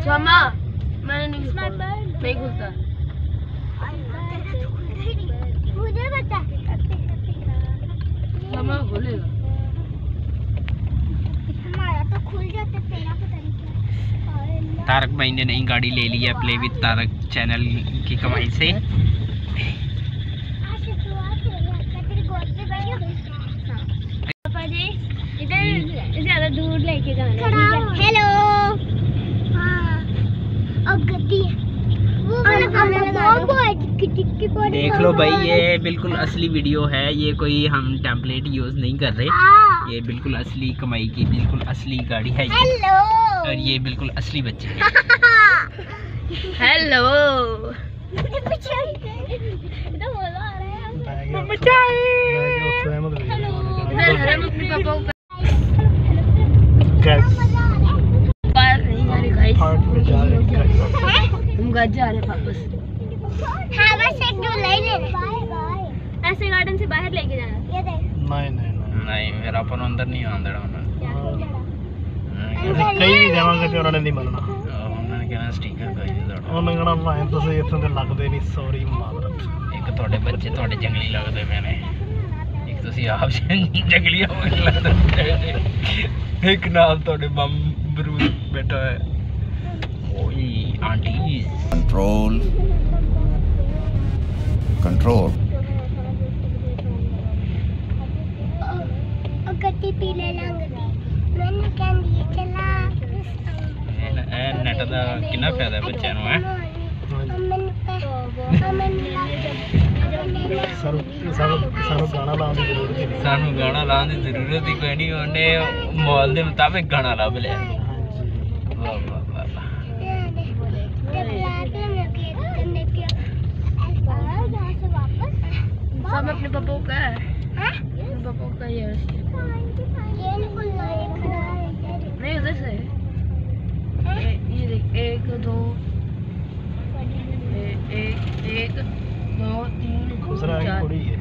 क्षमा मैंने नहीं खुलता मुझे बता क्षमा खुलेगा हमारा तो खुल जाता तेरा पता नहीं क्या। तारक भाई ने नई गाड़ी ले ली है प्ले विद तारक चैनल की कमाई से। ज्यादा दूर लेके जाना। हेलो देख लो भाई, ये बिल्कुल असली वीडियो है, ये कोई हम टेम्पलेट यूज नहीं कर रहे, ये बिल्कुल असली कमाई की बिल्कुल असली गाड़ी है ये। और ये बिल्कुल असली बच्चे हैं। हेलो हम घर जा रहे वापस। ऐसे गार्डन से बाहर लेके जाना। ये देख नहीं मेरा अपन अंदर नहीं आंदा कई भी जावांगे ते उन्होंने नहीं मनना। उन्होंने कहना स्टिकर का उन्होंने कहना भाई तुम इतने तो लगते नहीं, सॉरी मादरत। एक थोड़े बच्चे थोड़े जंगली लगते मैंने, एक तुसी आप जंगली हो लगते, एक नाल थोड़े बम बरूद बैठा है। ओए आंटी कंट्रोल कंट्रोल गति पीले रंग दी मैंने कहंदी चला नेट दा कितना फायदा बच्चों ਨੂੰ है। सानू गाना लाने की जरूरत नहीं। सानू गाना लाने की जरूरत ही कोई नहीं, उन्हें मॉल के मुताबिक गाना लब लिया। वाह वाह वाह वाह। सब अपने पापा का है, अपने पापा का ये नहीं उधर से ये देख 1 2 1 2 3 दूसरा एक 4 कुड़ी है,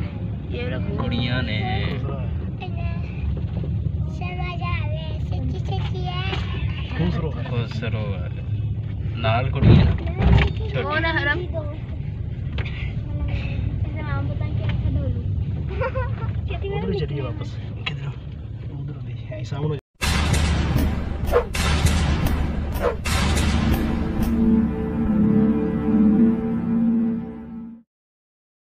ये रखो कुड़ियां ने दूसरा खुसरो है। खुसरो नाल कुड़ी है छोटी। कौन है हरम? उधर ही चलिए वापस। किधर? उधर भी है सामने।